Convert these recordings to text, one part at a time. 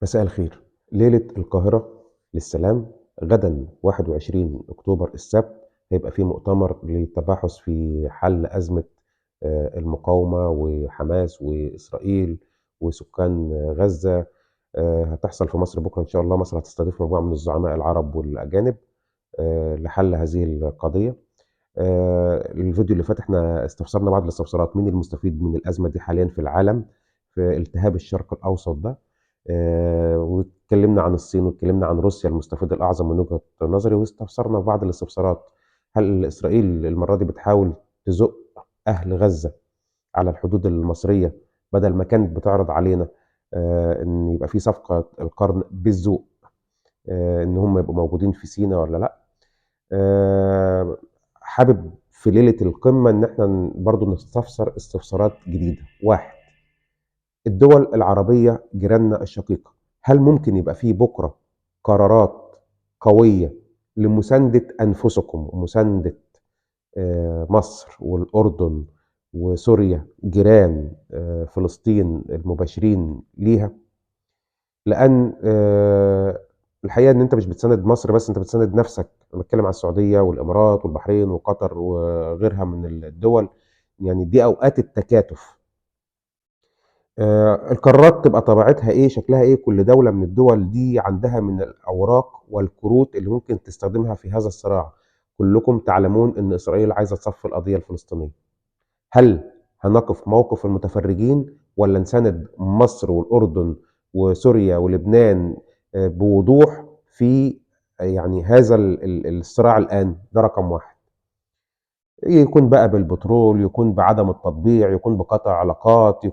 مساء الخير. ليلة القاهرة للسلام غدا 21 أكتوبر السبت هيبقى في مؤتمر للتباحث في حل أزمة المقاومة وحماس وإسرائيل وسكان غزة. هتحصل في مصر بكرة إن شاء الله. مصر هتستضيف مجموعة من الزعماء العرب والأجانب لحل هذه القضية. الفيديو اللي فات احنا استفسرنا بعض الاستفسارات: مين المستفيد من الأزمة دي حاليا في العالم في التهاب الشرق الأوسط ده. واتكلمنا عن الصين واتكلمنا عن روسيا المستفيد الأعظم من وجهة نظري، واستفسرنا في بعض الاستفسارات: هل إسرائيل المرة دي بتحاول تزق أهل غزة على الحدود المصرية بدل ما كانت بتعرض علينا إن يبقى في صفقة القرن بالذوق، إن هم يبقوا موجودين في سيناء ولا لأ؟ حابب في ليلة القمة إن احنا برضو نستفسر استفسارات جديدة. واحد: الدول العربية جيراننا الشقيقة، هل ممكن يبقى فيه بكرة قرارات قوية لمساندة أنفسكم ومساندة مصر والأردن وسوريا جيران فلسطين المباشرين ليها؟ لأن الحقيقة إن أنت مش بتساند مصر بس، أنت بتساند نفسك. أنا بتكلم على السعودية والإمارات والبحرين وقطر وغيرها من الدول. يعني دي أوقات التكاتف. القرارات تبقى طبيعتها ايه، شكلها ايه، كل دولة من الدول دي عندها من الاوراق والكروت اللي ممكن تستخدمها في هذا الصراع. كلكم تعلمون ان اسرائيل عايزة تصفي القضية الفلسطينية. هل هنقف موقف المتفرجين ولا نساند مصر والاردن وسوريا ولبنان بوضوح في يعني هذا الصراع الان؟ ده رقم واحد. يكون بقى بالبترول، يكون بعدم التطبيع، يكون بقطع علاقات،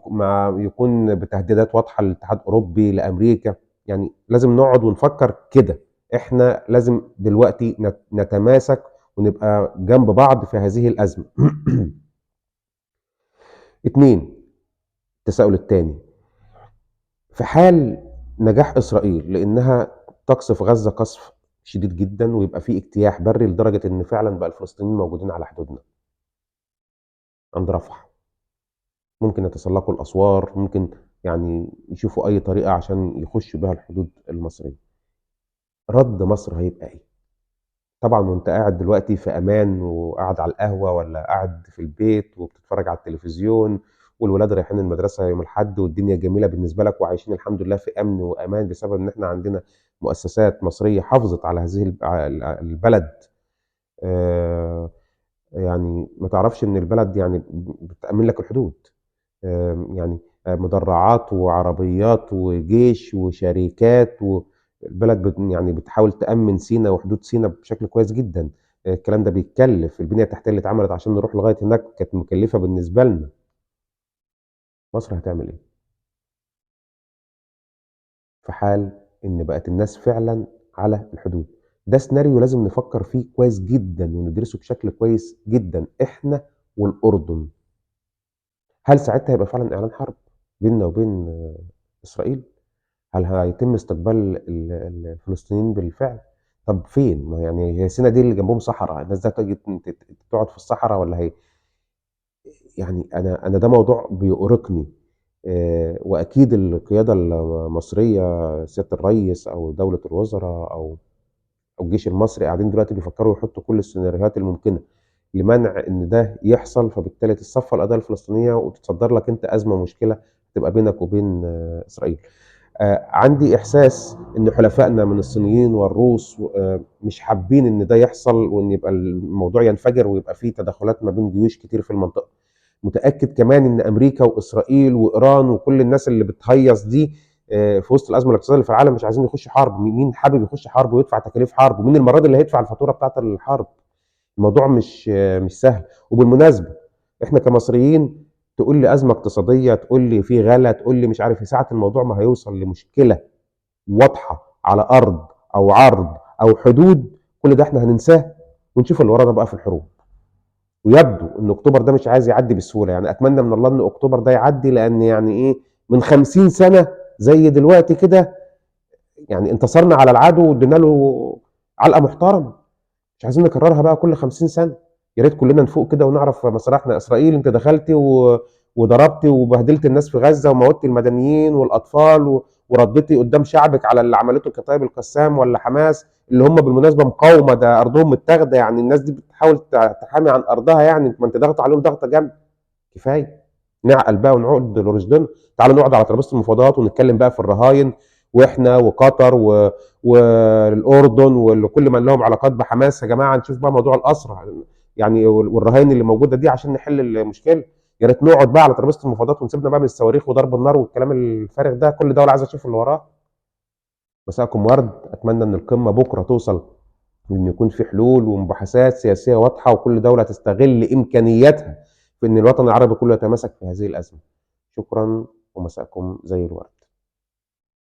يكون بتهديدات واضحة للاتحاد الأوروبي لأمريكا. يعني لازم نقعد ونفكر كده. احنا لازم دلوقتي نتماسك ونبقى جنب بعض في هذه الأزمة. اتنين: التساؤل التاني: في حال نجاح إسرائيل لأنها تقصف غزة قصف شديد جدا ويبقى في اجتياح بري لدرجة ان فعلا بقى الفلسطينيين موجودين على حدودنا عند رفح، ممكن يتسلقوا الأسوار، ممكن يعني يشوفوا أي طريقة عشان يخشوا بها الحدود المصرية، رد مصر هيبقى إيه؟ طبعا وأنت قاعد دلوقتي في أمان وقاعد على القهوة ولا قاعد في البيت وبتتفرج على التلفزيون والولاد رايحين المدرسة يوم الأحد والدنيا جميلة بالنسبة لك وعايشين الحمد لله في أمن وأمان بسبب إن إحنا عندنا مؤسسات مصرية حافظت على هذه البلد. يعني ما تعرفش إن البلد يعني بتأمن لك الحدود. يعني مدرعات وعربيات وجيش وشركات، والبلد يعني بتحاول تأمن سينا وحدود سينا بشكل كويس جدا. الكلام ده بيتكلف، البنية التحتية اللي اتعملت عشان نروح لغاية هناك كانت مكلفة بالنسبة لنا. مصر هتعمل ايه في حال ان بقت الناس فعلا على الحدود؟ ده سيناريو لازم نفكر فيه كويس جدا وندرسه بشكل كويس جدا احنا والأردن. هل ساعتها هيبقى فعلا إعلان حرب بيننا وبين إسرائيل؟ هل هيتم استقبال الفلسطينيين بالفعل؟ طب فين؟ ما يعني هي سينا دي اللي جنبهم صحراء، الناس دي هتيجي تقعد في الصحراء ولا هي؟ يعني انا ده موضوع بيؤرقني. واكيد القياده المصريه، سياده الرئيس او دوله الوزراء او الجيش المصري قاعدين دلوقتي بيفكروا يحطوا كل السيناريوهات الممكنه لمنع ان ده يحصل، فبالتالي تصفى القضيه الفلسطينيه وتتصدر لك انت ازمه ومشكله تبقى بينك وبين اسرائيل. عندي احساس ان حلفائنا من الصينيين والروس مش حابين ان ده يحصل وان يبقى الموضوع ينفجر ويبقى فيه تدخلات ما بين جيوش كتير في المنطقه. متاكد كمان ان امريكا واسرائيل وايران وكل الناس اللي بتهيص دي في وسط الازمه الاقتصاديه اللي في العالم مش عايزين يخشوا حرب. مين حابب يخش حرب ويدفع تكاليف حرب؟ ومين المره دي اللي هيدفع الفاتوره بتاعت الحرب؟ الموضوع مش سهل. وبالمناسبه احنا كمصريين تقول لي ازمه اقتصاديه، تقول لي في غلا، تقول لي مش عارف في ساعه الموضوع ما هيوصل لمشكله واضحه على ارض او عرض او حدود، كل ده احنا هننساه ونشوف اللي ورانا بقى في الحروب. ويبدو ان اكتوبر ده مش عايز يعدي بسهوله. يعني اتمنى من الله ان اكتوبر ده يعدي، لان يعني ايه، من 50 سنه زي دلوقتي كده يعني انتصرنا على العدو وادينا له علقه محترمه. مش عايزين نكررها بقى كل 50 سنه. يا ريت كلنا نفوق كده ونعرف مصالحنا. اسرائيل انت دخلتي وضربتي وبهدلت الناس في غزه وموتت المدنيين والاطفال وردتي قدام شعبك على اللي عملته كتائب القسام ولا حماس، اللي هم بالمناسبه مقاومه، ده ارضهم متاخده، يعني الناس دي بتحاول تحامي عن ارضها، يعني ما انت ضغط عليهم ضغطه جامده. كفايه نعقل بقى ونعود لرشدنا. تعالوا نقعد على ترابيزه المفاوضات ونتكلم بقى في الرهاين، واحنا وقطر والاردن وكل من لهم علاقات بحماس، يا جماعه نشوف بقى موضوع الاسرى يعني والرهاين اللي موجوده دي عشان نحل المشكله. يا ريت نقعد بقى على ترابيزه المفاوضات ونسيبنا بقى من الصواريخ وضرب النار والكلام الفارغ ده، كل دوله عايزه تشوف اللي وراها. مساءكم ورد، اتمنى ان القمه بكره توصل وان يكون في حلول ومباحثات سياسيه واضحه، وكل دوله تستغل امكانياتها في ان الوطن العربي كله يتماسك في هذه الازمه. شكرا، ومساءكم زي الورد.